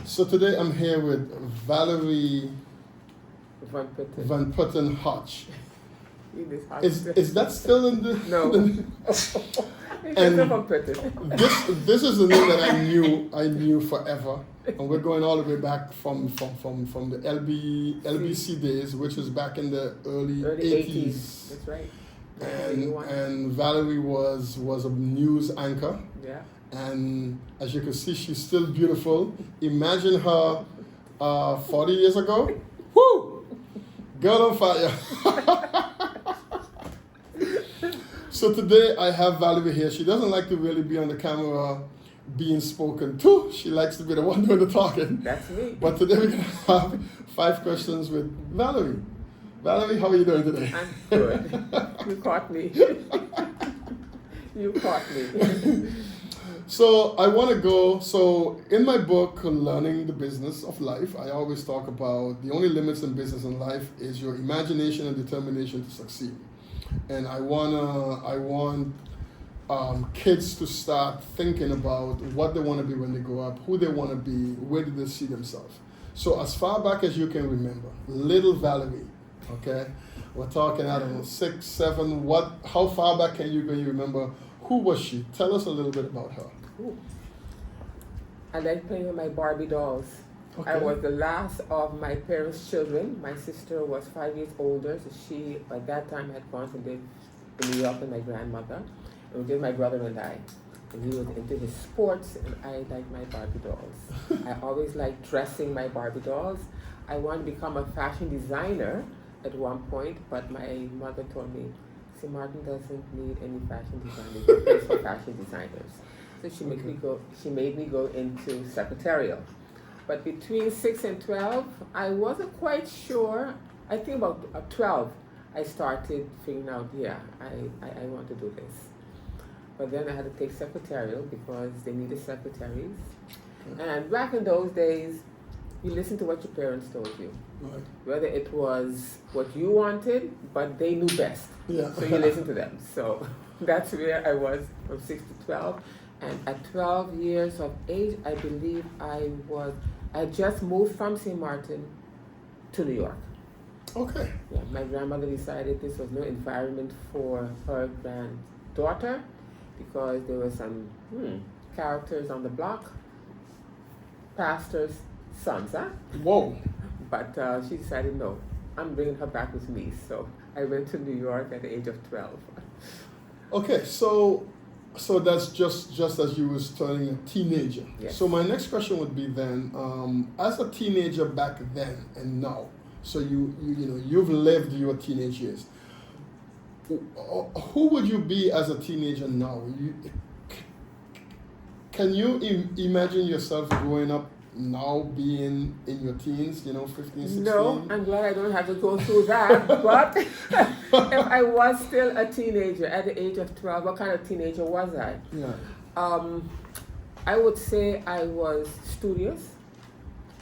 So today I'm here with Valery Van Putten. Van Putten-Hodge. It Is that still in the? No. And Van Putten. this is the name that I knew forever, and we're going all the way back from the LBC days, which is back in the early 80s. That's right. And Valerie was a news anchor. Yeah. And as you can see, she's still beautiful. Imagine her 40 years ago. Woo! Girl on fire. So today I have Valerie here. She doesn't like to really be on the camera being spoken to. She likes to be the one doing the talking. That's me. But today we're going to have 5 questions with Valerie. Valerie, how are you doing today? I'm good. You caught me. You caught me. So I want to go, so in my book, Learning the Business of Life, I always talk about the only limits in business and life is your imagination and determination to succeed. And I want kids to start thinking about what they want to be when they grow up, who they want to be, where do they see themselves. So as far back as you can remember, little Valerie, okay? We're talking, I don't know, 6, 7, how far back can you remember? Who was she? Tell us a little bit about her. Ooh. I like playing with my Barbie dolls. Okay. I was the last of my parents' children. My sister was 5 years older, so she, at that time, had gone to live in New York with my grandmother. It was just my brother and I. And he was into his sports, and I liked my Barbie dolls. I always liked dressing my Barbie dolls. I wanted to become a fashion designer at one point, but my mother told me, see, Maarten doesn't need any fashion designers. There's a place for fashion designers. So she made me go into secretarial. But between 6 and 12, I wasn't quite sure. I think about 12, I started figuring out, I want to do this. But then I had to take secretarial because they needed secretaries. And back in those days, you listen to what your parents told you. Right. Whether it was what you wanted, but they knew best. Yeah. So you listen to them. So that's where I was from 6 to 12. And at 12 years of age, I believe I just moved from St. Maarten to New York. Okay. Yeah, my grandmother decided this was no environment for her granddaughter because there were some characters on the block, pastors' sons, huh? Whoa. But she decided, no, I'm bringing her back with me. So I went to New York at the age of 12. Okay, so that's just as you was turning a teenager. Yes. So my next question would be then, as a teenager back then and now, so you've lived your teenage years. Who would you be as a teenager now? Can you imagine yourself growing up now being in your teens, 15, 16? No, I'm glad I don't have to go through that. But if I was still a teenager at the age of 12, what kind of teenager was I? Yeah. I would say I was studious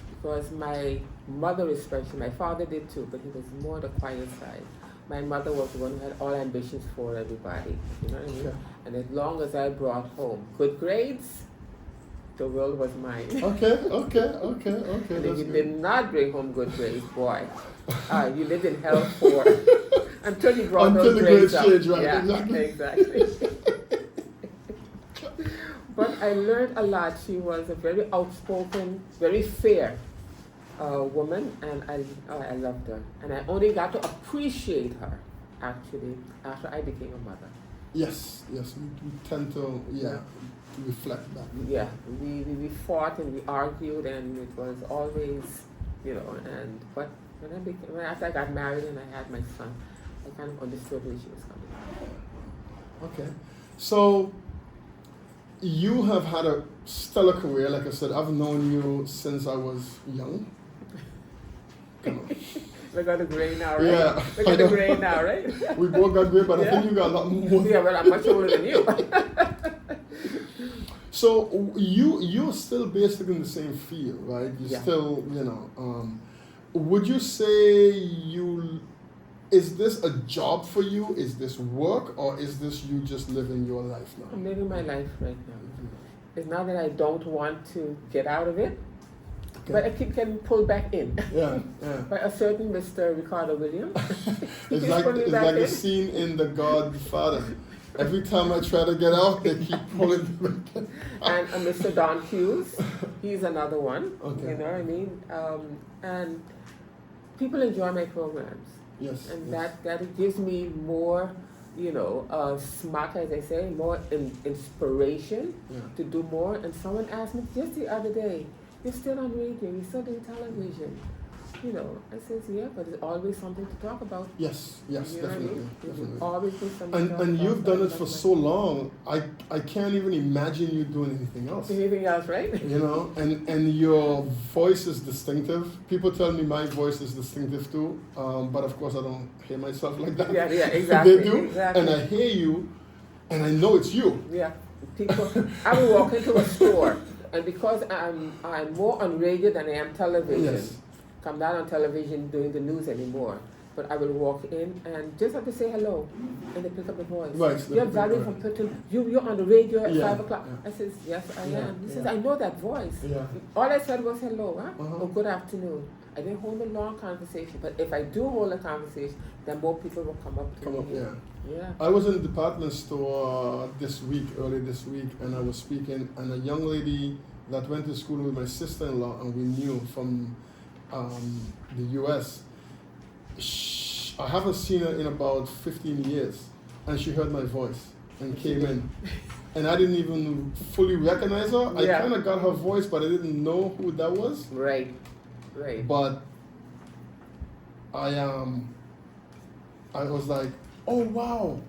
because my mother especially, my father did too, but he was more the quiet side. My mother was the one who had all ambitions for everybody, you know what I mean? Sure. And as long as I brought home good grades, the world was mine. Okay. And if you did not bring home good grades, boy, you lived in hell for until you brought those grades up. Change, right? Yeah, exactly. But I learned a lot. She was a very outspoken, very fair woman, and I loved her. And I only got to appreciate her, actually, after I became a mother. Yes, we tend to, reflect that. Yeah, we fought and we argued, and it was always, but after I got married and I had my son, I kind of understood where she was coming from. Okay, so you have had a stellar career. Like I said, I've known you since I was young. Come on. Look at the gray now, right? Yeah. Look at the gray now, right? We both got gray, but I think you got a lot more. Yeah, well, I'm much older than you. So you're still basically in the same field, right? You're still, would you say is this a job for you? Is this work, or is this you just living your life now? I'm living my life right now. It's not that I don't want to get out of it. But I keep getting pulled back in. Yeah. By a certain Mr. Ricardo Williams. It's like the scene in The Godfather. Every time I try to get out, they keep pulling me back in. And Mr. Don Hughes, he's another one. Okay. You know what I mean? And people enjoy my programs. Yes. And yes. that gives me more, smack, as I say, more inspiration to do more. And someone asked me just the other day, you're still on radio, you're still doing television. I says, yeah, but there's always something to talk about. Yes, definitely. Definitely. Always be something and you've done it for so long, I can't even imagine you doing anything else. Anything else, right? And your voice is distinctive. People tell me my voice is distinctive too, but of course I don't hear myself like that. Yeah, exactly. They do, exactly. and I hear you, and I know it's you. Yeah, people. I will walk into a store, and because I'm more on radio than I am television. Yes. I'm not on television doing the news anymore, but I will walk in and just have to say hello, and they pick up the voice. Right. You're Valery Van Putten. You're on the radio at 5 o'clock. Yeah. I says, yes, I am. He says, I know that voice. Yeah. All I said was hello, Uh-huh. or good afternoon. I didn't hold a long conversation, but if I do hold a conversation, then more people will come up to me. Yeah. I was in a department store early this week, and I was speaking, and a young lady that went to school with my sister-in-law, and we knew from the U.S. I haven't seen her in about 15 years, and she heard my voice and came in, and I didn't even fully recognize her. I kind of got her voice, but I didn't know who that was. Right. But I was like, oh wow,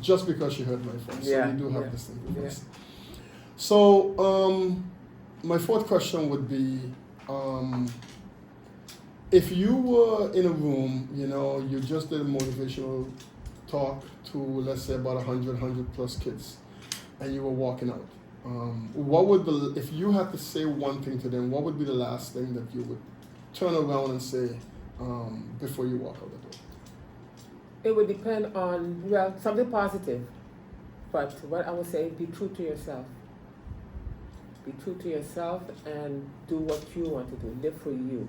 just because she heard my voice. So we do have this thing. Yeah. So my fourth question would be. If you were in a room, you just did a motivational talk to, let's say, about 100 plus kids, and you were walking out, if you had to say one thing to them, what would be the last thing that you would turn around and say before you walk out the door? It would depend on, something positive, but what I would say, be true to yourself. Be true to yourself and do what you want to do. Live for you.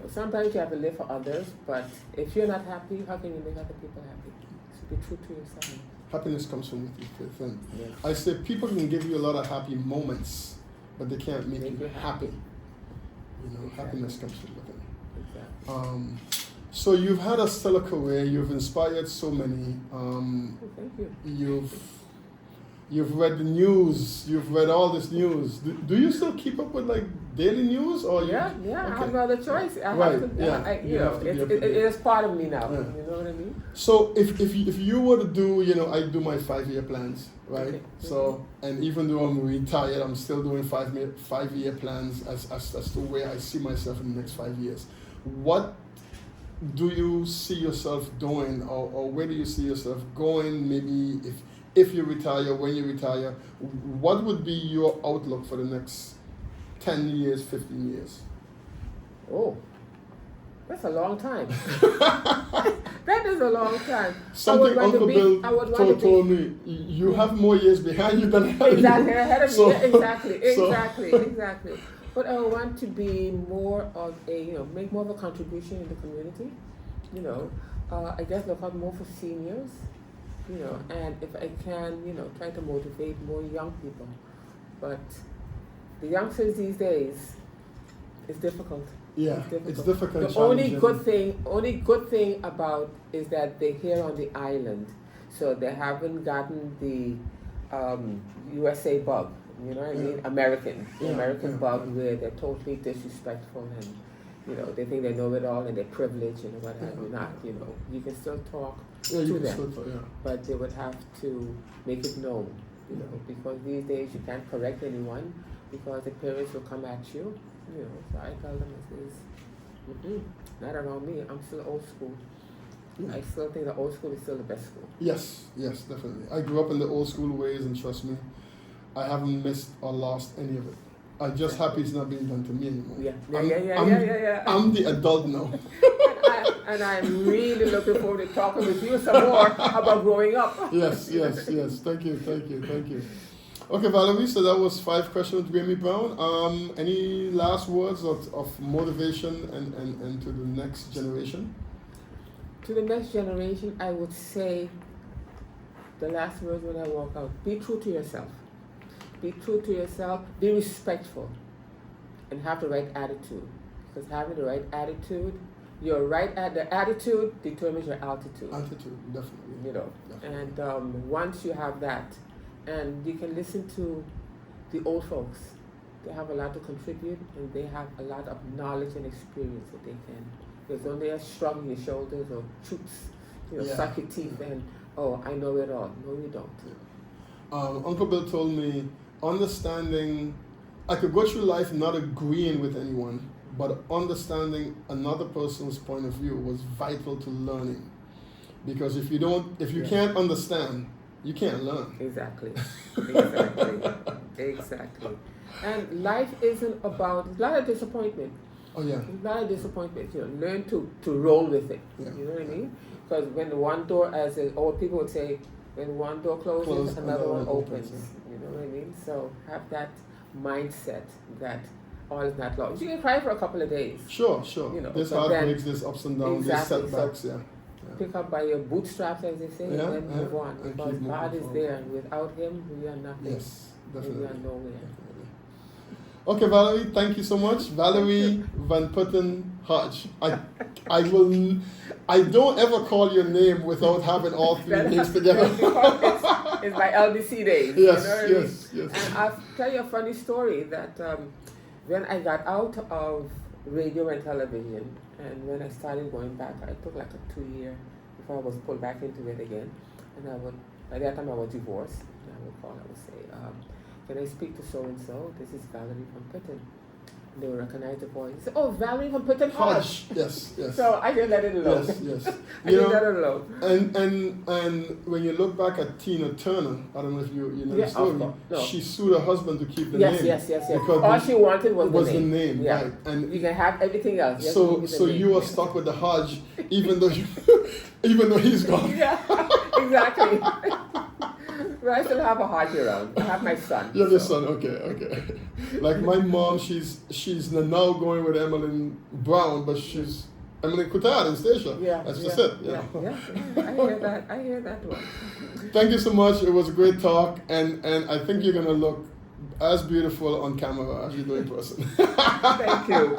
Sometimes you have to live for others, but if you're not happy, how can you make other people happy? So be true to yourself. Happiness comes from within. Yes. I say people can give you a lot of happy moments, but they can't make you happy. Exactly. Happiness comes from within. Exactly. So you've had a stellar career. You've inspired so many. Thank you. You've read the news. You've read all this news. Do you still keep up with daily news, or Yeah. Okay. I have no other choice. I right. have to. Yeah. It is part of me now. Yeah. You know what I mean? So if you were to do, I do my 5-year plans, right? Okay. So, and even though I'm retired, I'm still doing 5-year plans as to where I see myself in the next 5 years. What do you see yourself doing, or where do you see yourself going? Maybe if you retire, when you retire, what would be your outlook for the next 10 years, 15 years? Oh, that's a long time. That is a long time. Something Uncle Bill told me, you have more years behind you than ahead of you. Ahead of me. Exactly. But I want to be more of make more of a contribution in the community. I guess look out more for seniors. And if I can, try to motivate more young people. But the youngsters these days, it's difficult. Yeah, it's difficult. The only good thing about is that they're here on the island, so they haven't gotten the USA bug. You know what I mean? American bug where they're totally disrespectful and they think they know it all and they're privileged and what have you. Not, you can still talk to them, but they would have to make it known, because these days you can't correct anyone because the parents will come at you. So I tell them, not around me. I'm still old school. I still think the old school is still the best school. Yes, definitely. I grew up in the old school ways, and trust me, I haven't missed or lost any of it. I'm just happy it's not being done to me anymore. I'm the adult now. And I'm really looking forward to talking with you some more about growing up. Yes. Thank you. Okay, Valerie, so that was 5 questions with Gramey Browne. Any last words of motivation and to the next generation? To the next generation, I would say the last words when I walk out: be true to yourself. Be true to yourself. Be respectful, and have the right attitude. Because having the right attitude, the attitude determines your altitude. Altitude, definitely. You know, Definitely. and once you have that, and you can listen to the old folks. They have a lot to contribute, and they have a lot of knowledge and experience that they can. Because when they are shrugging your shoulders or truths, suck your teeth and, oh, I know it all. No, you don't. Uncle Bill told me, understanding, I could go through life not agreeing with anyone, but understanding another person's point of view was vital to learning. Because if you can't understand, you can't learn. Exactly. Exactly. And life isn't about, a lot of disappointment. Oh yeah. A lot of disappointment. Learn to roll with it. Yeah. You know what I mean? Because when the one door, as the old people would say, when one door closes, another one opens. You know what I mean? So have that mindset that all is not lost. You can cry for a couple of days. Sure. There's heartbreaks, there's ups and downs, Exactly. there's setbacks, So pick up by your bootstraps, as they say, and then move on. Because God is there, and without Him, we are nothing. Yes, definitely. We are nowhere. Okay, Valerie, thank you so much. Valery Van Putten-Hodge. I don't ever call your name without having all 3 names together. It's my LBC days. Yes. And I'll tell you a funny story that when I got out of radio and television, and when I started going back, I took like a 2-year before I was pulled back into it again. And by that time I was divorced. And I would call, I would say, can I speak to so-and-so? This is Valery Van Putten. And they would recognize the voice. Say, oh, Valery Van Putten-Hodge. Yes. So I just let it alone. Yes. I just let it alone. And when you look back at Tina Turner, I don't know if you know the story, no. she sued her husband to keep the name. Yes. Because all she wanted was the name. name. Yeah. Right. And you can have everything else. So you are stuck with the Hodge, even though he's gone. Yeah, exactly. But I still have a Hodge around. I have my son. You have your son, okay. Like my mom, she's now going with Emily Browne, but she's Emily Coutard in station. Yeah, that's just it. Yeah. I hear that one. Thank you so much. It was a great talk, and I think you're gonna look as beautiful on camera as you do in person. Thank you.